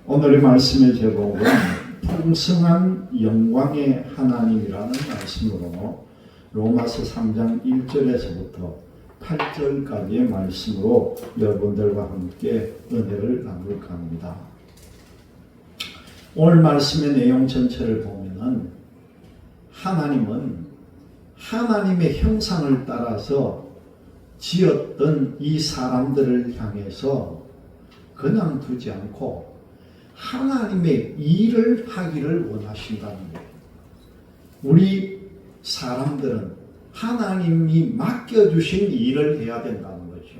오늘의 말씀의 제목은 풍성한 영광의 하나님이라는 말씀으로 로마서 3장 1절에서부터 8절까지의 말씀으로 여러분들과 함께 은혜를 나눌까 합니다. 오늘 말씀의 내용 전체를 보면은 하나님은 하나님의 형상을 따라서 지었던 이 사람들을 향해서 그냥 두지 않고 하나님의 일을 하기를 원하신다는 거예요. 우리 사람들은 하나님이 맡겨주신 일을 해야 된다는 거죠.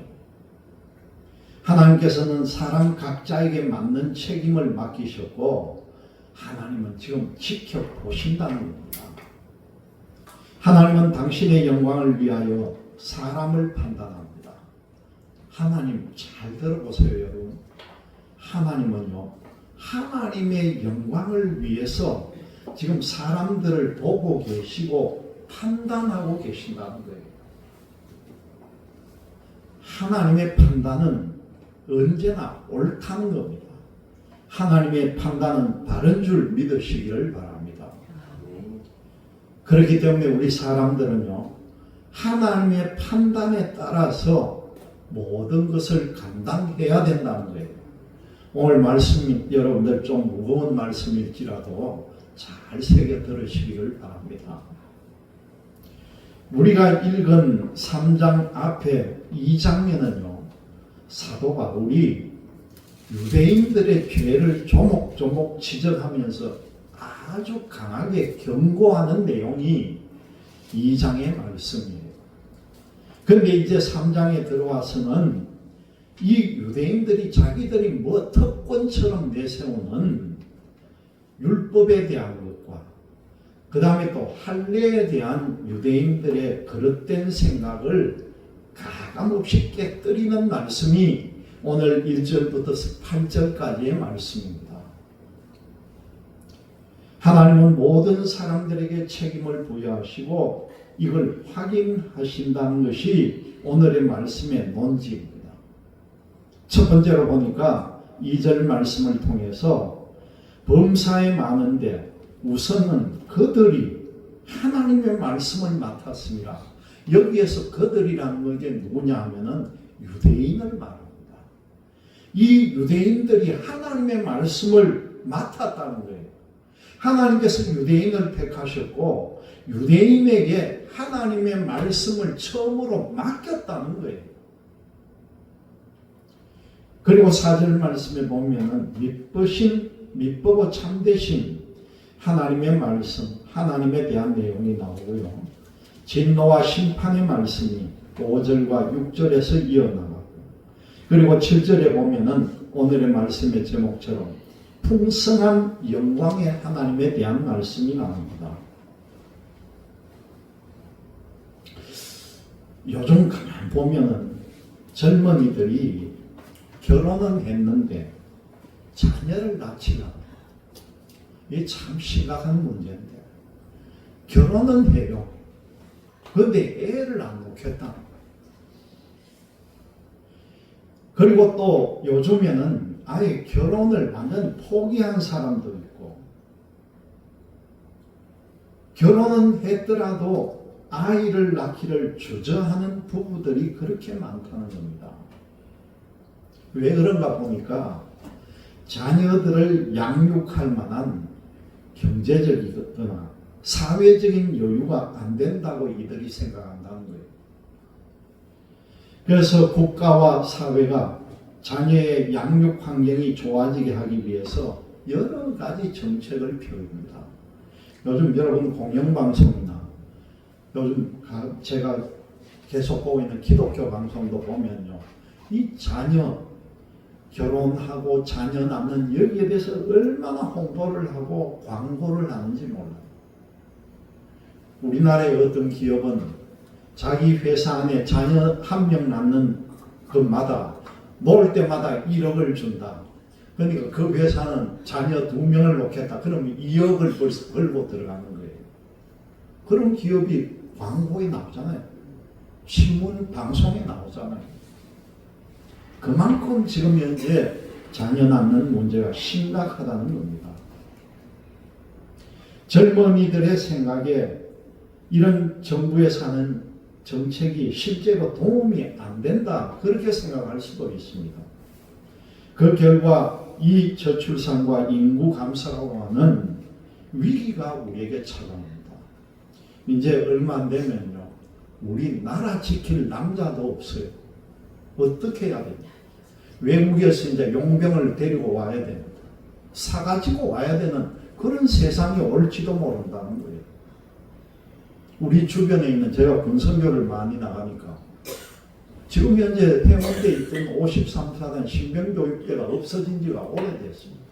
하나님께서는 사람 각자에게 맞는 책임을 맡기셨고 하나님은 지금 지켜보신다는 겁니다. 하나님은 당신의 영광을 위하여 사람을 판단합니다. 하나님 잘 들어보세요, 여러분. 하나님은요, 하나님의 영광을 위해서 지금 사람들을 보고 계시고 판단하고 계신다는 거예요. 하나님의 판단은 언제나 옳다는 겁니다. 하나님의 판단은 바른 줄 믿으시기를 바랍니다. 그렇기 때문에 우리 사람들은요, 하나님의 판단에 따라서 모든 것을 감당해야 된다는 거예요. 오늘 말씀이 여러분들 좀 무거운 말씀일지라도 잘 새겨 들으시기를 바랍니다. 우리가 읽은 3장 앞에 2장에는요, 사도가 우리 유대인들의 죄를 조목조목 지적하면서 아주 강하게 경고하는 내용이 2장의 말씀이에요. 그런데 이제 3장에 들어와서는 이 유대인들이 자기들이 뭐 특권처럼 내세우는 율법에 대한 것과 그 다음에 또 할례에 대한 유대인들의 그릇된 생각을 가감없이 깨뜨리는 말씀이 오늘 1절부터 8절까지의 말씀입니다. 하나님은 모든 사람들에게 책임을 부여하시고 이걸 확인하신다는 것이 오늘의 말씀의 논지입니다. 첫 번째로 보니까 2절 말씀을 통해서 범사에 많은데 우선은 그들이 하나님의 말씀을 맡았습니다. 여기에서 그들이라는 게 누구냐 하면은 유대인을 말합니다. 이 유대인들이 하나님의 말씀을 맡았다는 거예요. 하나님께서 유대인을 택하셨고 유대인에게 하나님의 말씀을 처음으로 맡겼다는 거예요. 그리고 4절 말씀에 보면은 믿보고 참되신 하나님의 말씀, 하나님에 대한 내용이 나오고요. 진노와 심판의 말씀이 5절과 6절에서 이어나가고, 그리고 7절에 보면은 오늘의 말씀의 제목처럼 풍성한 영광의 하나님에 대한 말씀이 나옵니다. 요즘 가만 보면은 젊은이들이 결혼은 했는데 자녀를 낳지가 않아요. 이게 참 심각한 문제인데 결혼은 해요. 그런데 애를 안 놓겠다. 그리고 또 요즘에는 아예 결혼을 완전 포기한 사람도 있고 결혼은 했더라도 아이를 낳기를 주저하는 부부들이 그렇게 많다는 겁니다. 왜 그런가 보니까 자녀들을 양육할 만한 경제적이거나 사회적인 여유가 안 된다고 이들이 생각한다는 거예요. 그래서 국가와 사회가 자녀의 양육 환경이 좋아지게 하기 위해서 여러 가지 정책을 펴옵니다. 요즘 여러분 공영방송이나 요즘 제가 계속 보고 있는 기독교 방송도 보면요, 이 자녀 결혼하고 자녀 낳는 여기에 대해서 얼마나 홍보를 하고 광고를 하는지 몰라요. 우리나라의 어떤 기업은 자기 회사 안에 자녀 한 명 낳는 것마다 놓을 때마다 1억을 준다. 그러니까 그 회사는 자녀 2명을 놓겠다. 그러면 2억을 벌써 벌고 들어가는 거예요. 그런 기업이 광고에 나오잖아요. 신문 방송에 나오잖아요. 그만큼 지금 현재 자녀 낳는 문제가 심각하다는 겁니다. 젊은이들의 생각에 이런 정부에서 하는 정책이 실제로 도움이 안 된다, 그렇게 생각할 수도 있습니다. 그 결과 이 저출산과 인구 감소라고 하는 위기가 우리에게 찾아옵니다. 이제 얼마 안 되면요, 우리 나라 지킬 남자도 없어요. 어떻게 해야 됩니까? 외국에서 이제 용병을 데리고 와야 됩니다. 사가지고 와야 되는 그런 세상이 올지도 모른다는 거예요. 우리 주변에 있는, 제가 군선교를 많이 나가니까 지금 현재 해운대에 있던 53사단 신병교육대가 없어진 지가 오래됐습니다.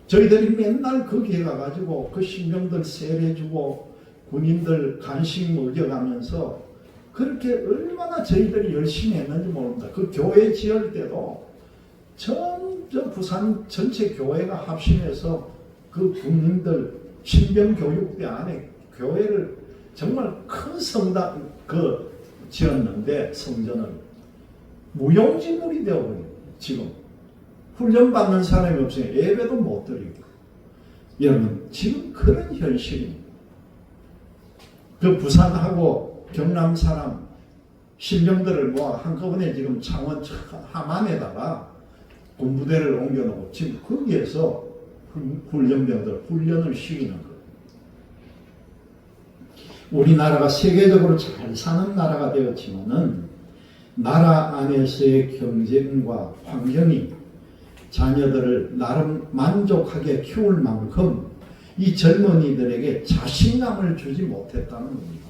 저희들이 맨날 거기에 가가지고 그 신병들 세례주고 군인들 간식 먹여가면서 그렇게 얼마나 저희들이 열심히 했는지 모릅니다. 그 교회 지을 때도 저 부산 전체 교회가 합심해서 그 군인들 신병교육대 안에 교회를 정말 큰 성당 지었는데, 성전을 무용지물이 되어버려요. 지금 훈련받는 사람이 없으니 예배도 못 드리고. 여러분, 지금 그런 현실입니다. 그 부산하고 경남 사람 신병들을 모아 한꺼번에 지금 창원 함안에다가 군부대를 옮겨놓고 지금 거기에서 훈련병들 훈련을 시키는 거예요. 우리나라가 세계적으로 잘 사는 나라가 되었지만은 나라 안에서의 경쟁과 환경이 자녀들을 나름 만족하게 키울 만큼 이 젊은이들에게 자신감을 주지 못했다는 겁니다.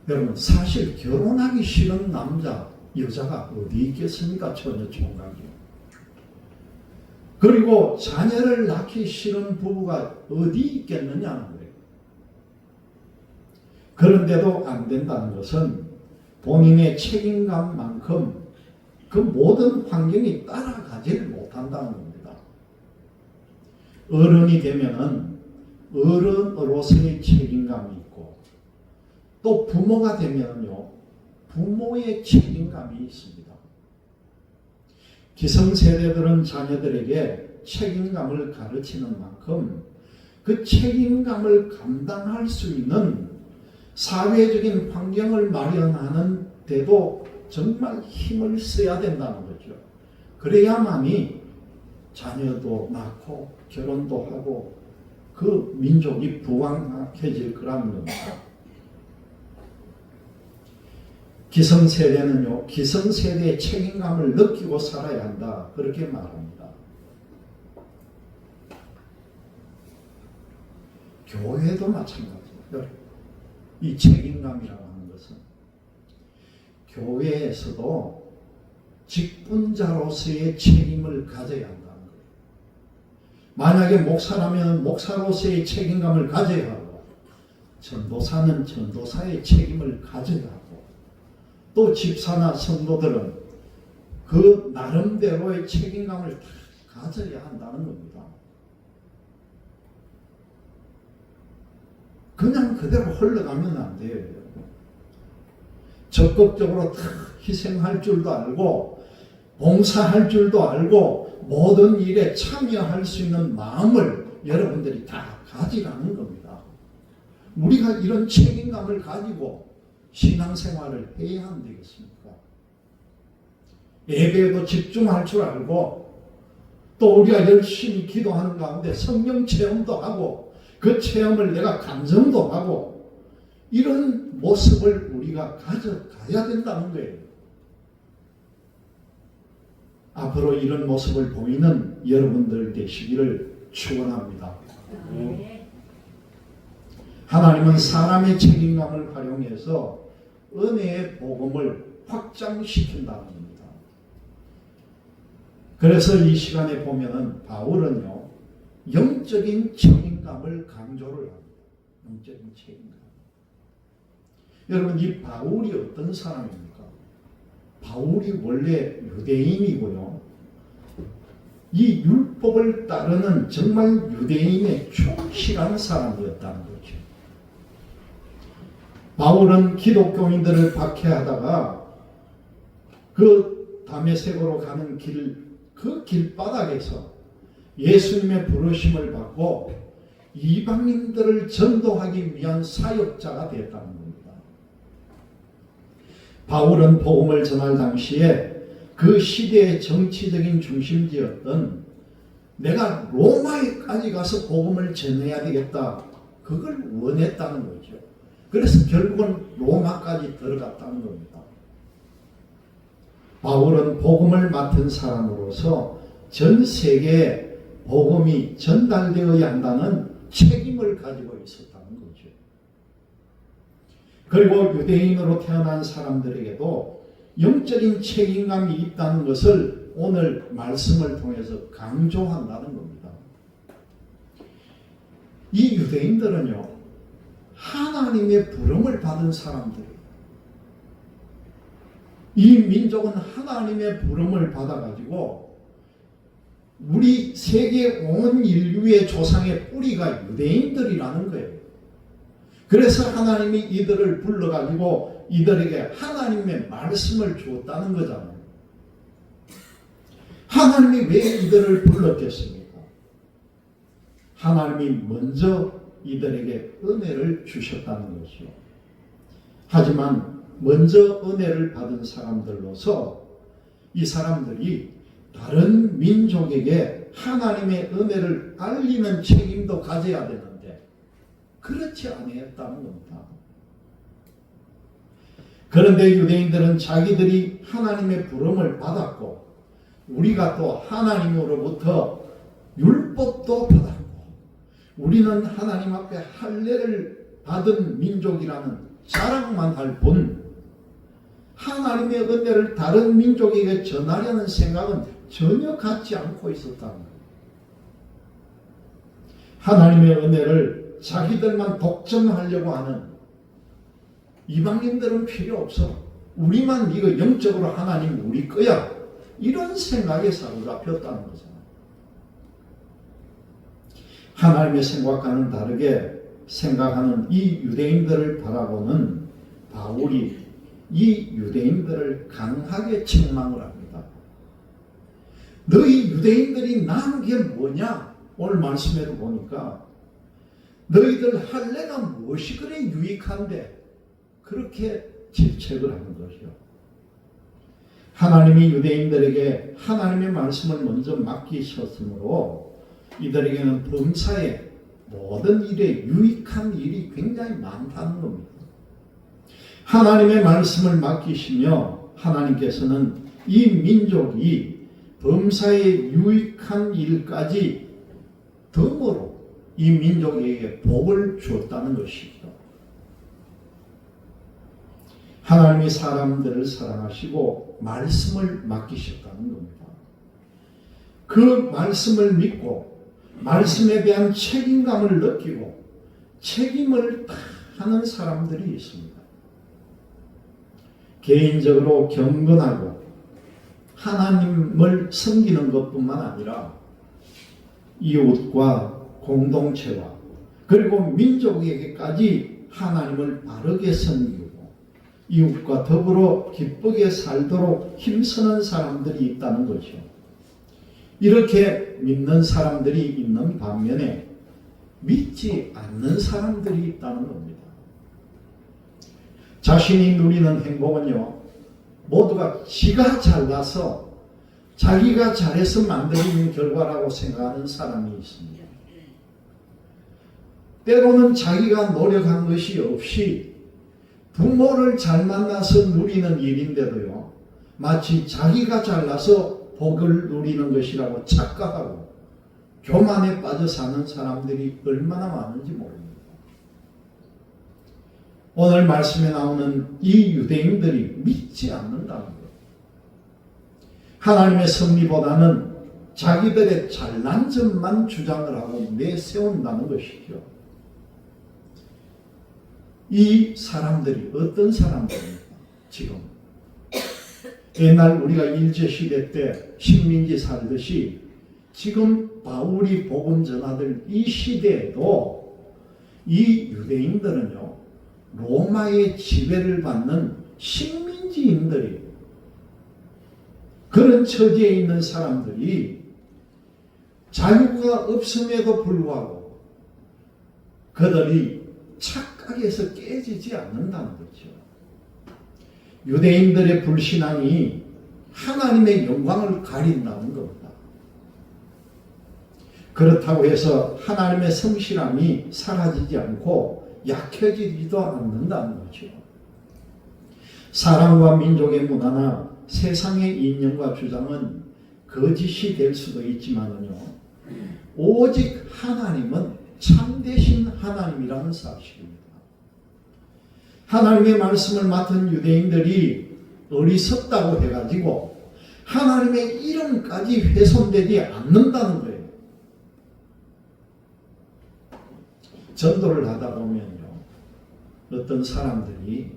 여러분, 사실 결혼하기 싫은 남자, 여자가 어디 있겠습니까? 전혀 총각이. 그리고 자녀를 낳기 싫은 부부가 어디 있겠느냐는 거예요. 그런데도 안 된다는 것은 본인의 책임감만큼 그 모든 환경이 따라가지를 못한다는 겁니다. 어른이 되면은 어른으로서의 책임감이 있고, 또 부모가 되면요, 부모의 책임감이 있습니다. 기성세대들은 자녀들에게 책임감을 가르치는 만큼 그 책임감을 감당할 수 있는 사회적인 환경을 마련하는 데도 정말 힘을 써야 된다는 거죠. 그래야만이 자녀도 낳고 결혼도 하고 그 민족이 부강해질 거라는 겁니다. 기성세대는요, 기성세대의 책임감을 느끼고 살아야 한다, 그렇게 말합니다. 교회도 마찬가지예요. 이 책임감이라고 하는 것은 교회에서도 직분자로서의 책임을 가져야 한다는 거예요. 만약에 목사라면 목사로서의 책임감을 가져야 하고, 전도사는 전도사의 책임을 가져야 하고, 또 집사나 성도들은 그 나름대로의 책임감을 가져야 한다는 겁니다. 그냥 그대로 흘러가면 안 돼요. 적극적으로 희생할 줄도 알고, 봉사할 줄도 알고, 모든 일에 참여할 수 있는 마음을 여러분들이 다 가지라는 겁니다. 우리가 이런 책임감을 가지고 신앙생활을 해야 안 되겠습니까? 예배에도 집중할 줄 알고, 또 우리가 열심히 기도하는 가운데 성령 체험도 하고, 그 체험을 내가 감정도 하고, 이런 모습을 우리가 가져가야 된다는 거예요. 앞으로 이런 모습을 보이는 여러분들 되시기를 축원합니다. 하나님은 사람의 책임감을 활용해서 은혜의 복음을 확장시킨다는 겁니다. 그래서 이 시간에 보면은 바울은요, 영적인 책임감을 강조를 합니다. 영적인 책임감. 여러분, 이 바울이 어떤 사람입니까? 바울이 원래 유대인이고요, 이 율법을 따르는 정말 유대인의 충실한 사람이었다는 거죠. 바울은 기독교인들을 박해하다가 그 다메섹으로 가는 그 길바닥에서 예수님의 부르심을 받고 이방인들을 전도하기 위한 사역자가 되었다는 겁니다. 바울은 복음을 전할 당시에 그 시대의 정치적인 중심지였던 내가 로마에까지 가서 복음을 전해야 되겠다, 그걸 원했다는 거죠. 그래서 결국은 로마까지 들어갔다는 겁니다. 바울은 복음을 맡은 사람으로서 전 세계에 복음이 전달되어야 한다는 책임을 가지고 있었다는 거죠. 그리고 유대인으로 태어난 사람들에게도 영적인 책임감이 있다는 것을 오늘 말씀을 통해서 강조한다는 겁니다. 이 유대인들은요, 하나님의 부름을 받은 사람들이에요. 이 민족은 하나님의 부름을 받아가지고 우리 세계 온 인류의 조상의 뿌리가 유대인들이라는 거예요. 그래서 하나님이 이들을 불러가지고 이들에게 하나님의 말씀을 주었다는 거잖아요. 하나님이 왜 이들을 불렀겠습니까? 하나님이 먼저 이들에게 은혜를 주셨다는 것이요. 하지만 먼저 은혜를 받은 사람들로서 이 사람들이 다른 민족에게 하나님의 은혜를 알리는 책임도 가져야 되는데 그렇지 아니했다는 겁니다. 그런데 유대인들은 자기들이 하나님의 부름을 받았고 우리가 또 하나님으로부터 율법도 받았고 우리는 하나님 앞에 할례를 받은 민족이라는 자랑만 할 뿐 하나님의 은혜를 다른 민족에게 전하려는 생각은 전혀 갖지 않고 있었다는 거예요. 하나님의 은혜를 자기들만 독점하려고 하는 이방인들은 필요 없어. 우리만 이거 영적으로 하나님 우리 거야. 이런 생각에 사로잡혔다는 거잖아요. 하나님의 생각과는 다르게 생각하는 이 유대인들을 바라보는 바울이 이 유대인들을 강하게 책망을 합니다. 너희 유대인들이 나는 게 뭐냐? 오늘 말씀에도 보니까 너희들 할례가 무엇이 그래 유익한데 그렇게 질책을 하는 것이요. 하나님이 유대인들에게 하나님의 말씀을 먼저 맡기셨으므로 이들에게는 범사의 모든 일에 유익한 일이 굉장히 많다는 겁니다. 하나님의 말씀을 맡기시며 하나님께서는 이 민족이 범사에 유익한 일까지 덤으로 이 민족에게 복을 주었다는 것이죠. 하나님이 사람들을 사랑하시고 말씀을 맡기셨다는 겁니다. 그 말씀을 믿고 말씀에 대한 책임감을 느끼고 책임을 다하는 사람들이 있습니다. 개인적으로 경건하고 하나님을 섬기는 것뿐만 아니라 이웃과 공동체와 그리고 민족에게까지 하나님을 바르게 섬기고 이웃과 더불어 기쁘게 살도록 힘쓰는 사람들이 있다는 거죠. 이렇게 믿는 사람들이 있는 반면에 믿지 않는 사람들이 있다는 겁니다. 자신이 누리는 행복은요, 모두가 지가 잘나서 자기가 잘해서 만들어진 결과라고 생각하는 사람이 있습니다. 때로는 자기가 노력한 것이 없이 부모를 잘 만나서 누리는 일인데도요, 마치 자기가 잘나서 복을 누리는 것이라고 착각하고 교만에 빠져 사는 사람들이 얼마나 많은지 모릅니다. 오늘 말씀에 나오는 이 유대인들이 믿지 않는다는 거예요. 하나님의 섭리보다는 자기들의 잘난 점만 주장을 하고 내세운다는 것이죠. 이 사람들이 어떤 사람들입니까? 지금 옛날 우리가 일제시대 때 식민지 살듯이 지금 바울이 복음 전하들 이 시대에도 이 유대인들은요, 로마의 지배를 받는 식민지인들이 그런 처지에 있는 사람들이 자유가 없음에도 불구하고 그들이 착각에서 깨지지 않는다는 거죠. 유대인들의 불신앙이 하나님의 영광을 가린다는 겁니다. 그렇다고 해서 하나님의 성실함이 사라지지 않고 약해지지도 않는다는 거죠. 사람과 민족의 문화나 세상의 이념과 주장은 거짓이 될 수도 있지만요, 오직 하나님은 참되신 하나님이라는 사실입니다. 하나님의 말씀을 맡은 유대인들이 어리석다고 해가지고 하나님의 이름까지 훼손되지 않는다는 거예요. 전도를 하다 보면요, 어떤 사람들이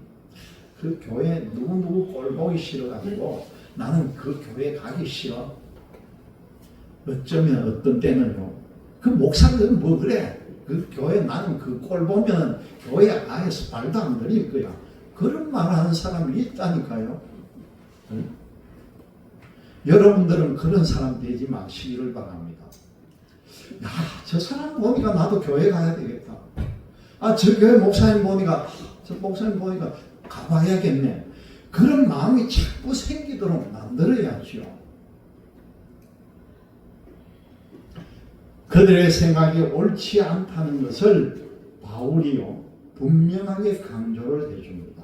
그 교회 누구누구 꼴 보기 싫어가지고 나는 그 교회 가기 싫어. 어쩌면 어떤 때는요, 그 목사들은 뭐 그래, 그 교회 나는 그 꼴 보면 교회 안에서 발도 안 들일 거야. 그런 말 하는 사람이 있다니까요. 응? 여러분들은 그런 사람 되지 마시기를 바랍니다. 야, 저 사람 보니까 나도 교회 가야 되겠다. 아, 저 교회 목사님 보니까, 저 목사님 보니까 가봐야겠네. 그런 마음이 자꾸 생기도록 만들어야죠. 그들의 생각이 옳지 않다는 것을 바울이요, 분명하게 강조를 해줍니다.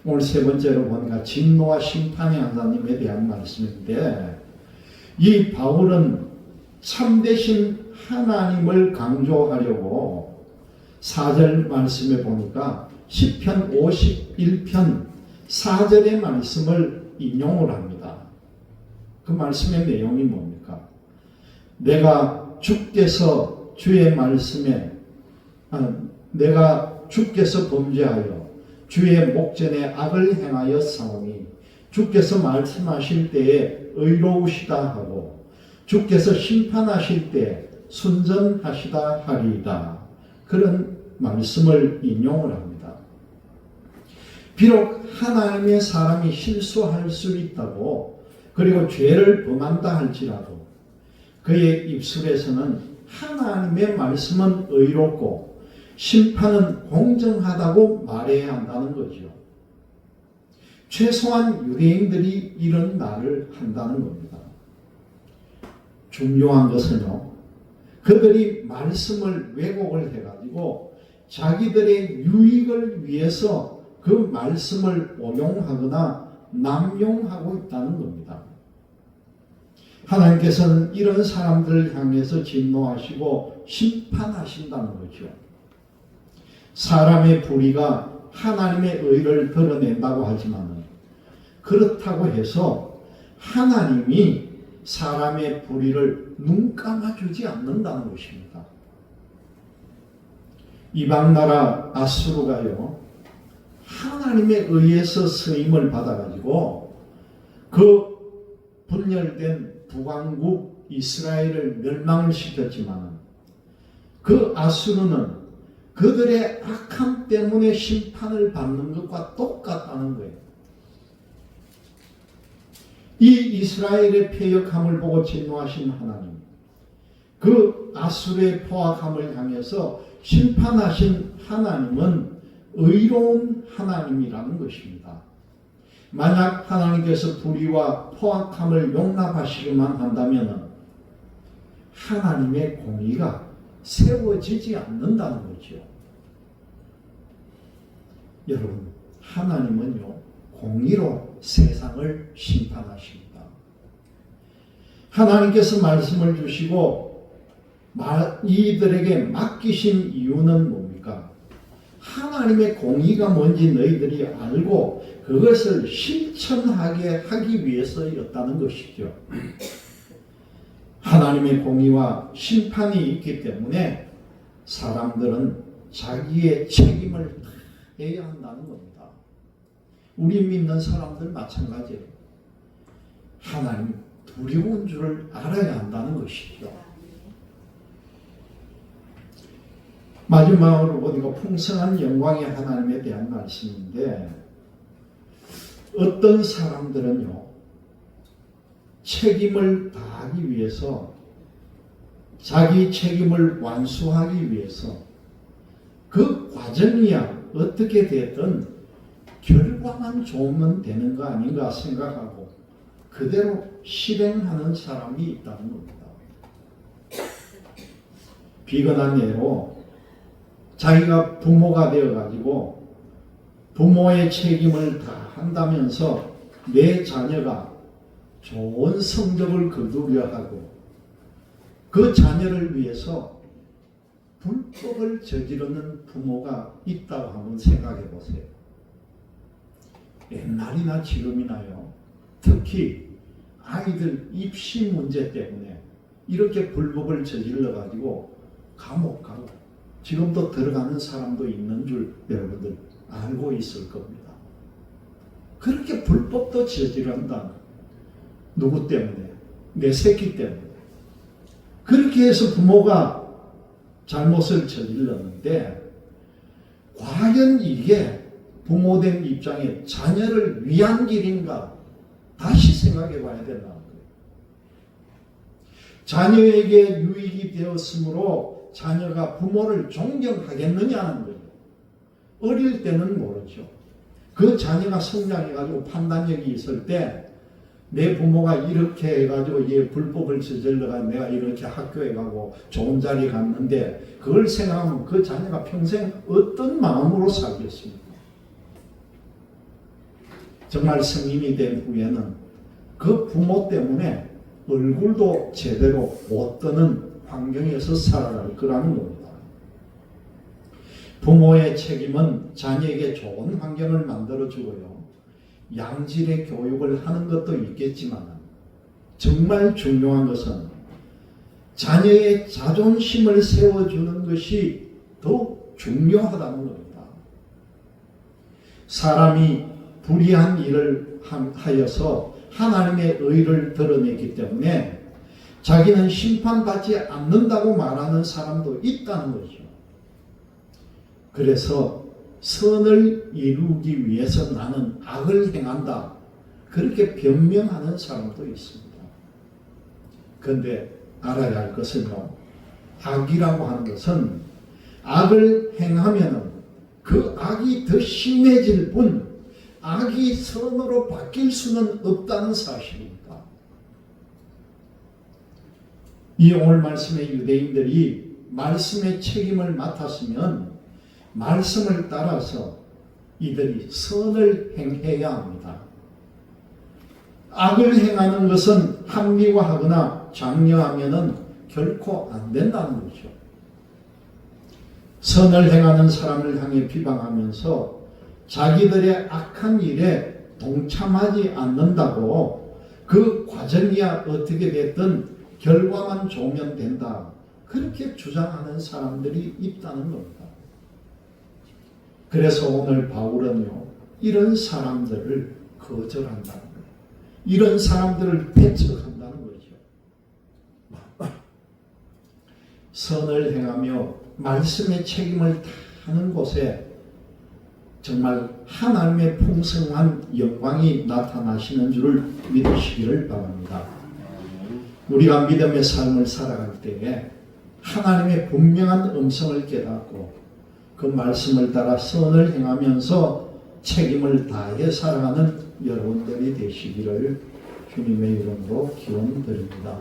오늘 세 번째로 보니까 진노와 심판의 하나님에 대한 말씀인데, 이 바울은 참되신 하나님을 강조하려고 4절 말씀에 보니까 시편 51편 4절의 말씀을 인용을 합니다. 그 말씀의 내용이 뭡니까? 내가 주께서 범죄하여 주의 목전에 악을 행하여 싸우니 주께서 말씀하실 때에 의로우시다 하고 주께서 심판하실 때 순전하시다 하리이다. 그런 말씀을 인용을 합니다. 비록 하나님의 사람이 실수할 수 있다고, 그리고 죄를 범한다 할지라도 그의 입술에서는 하나님의 말씀은 의롭고 심판은 공정하다고 말해야 한다는 거죠. 최소한 유대인들이 이런 말을 한다는 겁니다. 중요한 것은요, 그들이 말씀을 왜곡을 해가지고 자기들의 유익을 위해서 그 말씀을 오용하거나 남용하고 있다는 겁니다. 하나님께서는 이런 사람들을 향해서 진노하시고 심판하신다는 거죠. 사람의 불의가 하나님의 의를 드러낸다고 하지만 그렇다고 해서 하나님이 사람의 불의를 눈 감아주지 않는다는 것입니다. 이방나라 아수르가요, 하나님에 의해서 쓰임을 받아가지고 그 분열된 북왕국 이스라엘을 멸망을 시켰지만 그 아수르는 그들의 악함 때문에 심판을 받는 것과 똑같다는 거예요. 이 이스라엘의 패역함을 보고 진노하신 하나님, 그 아수르의 포악함을 향해서 심판하신 하나님은 의로운 하나님이라는 것입니다. 만약 하나님께서 불의와 포악함을 용납하시기만 한다면 하나님의 공의가 세워지지 않는다는 거죠. 여러분, 하나님은요, 공의로 세상을 심판하십니다. 하나님께서 말씀을 주시고 이들에게 맡기신 이유는 뭡니까? 하나님의 공의가 뭔지 너희들이 알고 그것을 실천하게 하기 위해서였다는 것이죠. 하나님의 공의와 심판이 있기 때문에 사람들은 자기의 책임을 해야 한다는 겁니다. 우리 믿는 사람들 마찬가지예요. 하나님 두려운 줄을 알아야 한다는 것이죠. 마지막으로 보니까 풍성한 영광의 하나님에 대한 말씀인데, 어떤 사람들은요, 책임을 다하기 위해서, 자기 책임을 완수하기 위해서 그 과정이야 어떻게 되든 결과만 좋으면 되는 거 아닌가 생각하고 그대로 실행하는 사람이 있다는 겁니다. 비근한 예로 자기가 부모가 되어가지고 부모의 책임을 다 한다면서 내 자녀가 좋은 성적을 거두려 하고 그 자녀를 위해서 불법을 저지르는 부모가 있다고 한번 생각해 보세요. 옛날이나 지금이나요. 특히 아이들 입시 문제 때문에 이렇게 불법을 저질러 가지고 감옥 가고 지금도 들어가는 사람도 있는 줄 여러분들 알고 있을 겁니다. 그렇게 불법도 저지른다. 누구 때문에? 내 새끼 때문에. 그렇게 해서 부모가 잘못을 저질렀는데 과연 이게 부모된 입장에 자녀를 위한 길인가? 다시 생각해 봐야 된다는 거예요. 자녀에게 유익이 되었으므로 자녀가 부모를 존경하겠느냐는 거예요. 어릴 때는 모르죠. 그 자녀가 성장해가지고 판단력이 있을 때 내 부모가 이렇게 해가지고 얘 불법을 저질러가 내가 이렇게 학교에 가고 좋은 자리에 갔는데 그걸 생각하면 그 자녀가 평생 어떤 마음으로 살겠습니까? 정말 성인이 된 후에는 그 부모 때문에 얼굴도 제대로 못 뜨는 환경에서 살아갈 거라는 겁니다. 부모의 책임은 자녀에게 좋은 환경을 만들어주고요. 양질의 교육을 하는 것도 있겠지만 정말 중요한 것은 자녀의 자존심을 세워주는 것이 더욱 중요하다는 겁니다. 사람이 불의한 일을 하여서 하나님의 의를 드러냈기 때문에 자기는 심판받지 않는다고 말하는 사람도 있다는 거죠. 그래서 선을 이루기 위해서 나는 악을 행한다. 그렇게 변명하는 사람도 있습니다. 그런데 알아야 할 것은요. 악이라고 하는 것은 악을 행하면 그 악이 더 심해질 뿐 악이 선으로 바뀔 수는 없다는 사실입니다. 이 오늘 말씀의 유대인들이 말씀의 책임을 맡았으면 말씀을 따라서 이들이 선을 행해야 합니다. 악을 행하는 것은 합리화하거나 장려하면 결코 안 된다는 거죠. 선을 행하는 사람을 향해 비방하면서 자기들의 악한 일에 동참하지 않는다고 그 과정이야 어떻게 됐든 결과만 좋으면 된다. 그렇게 주장하는 사람들이 있다는 겁니다. 그래서 오늘 바울은요, 이런 사람들을 거절한다는 거예요. 이런 사람들을 배척한다는 거죠. 선을 행하며 말씀의 책임을 다하는 곳에 정말 하나님의 풍성한 영광이 나타나시는 줄을 믿으시기를 바랍니다. 우리가 믿음의 삶을 살아갈 때에 하나님의 분명한 음성을 깨닫고 그 말씀을 따라 선을 행하면서 책임을 다해 살아가는 여러분들이 되시기를 주님의 이름으로 기원드립니다.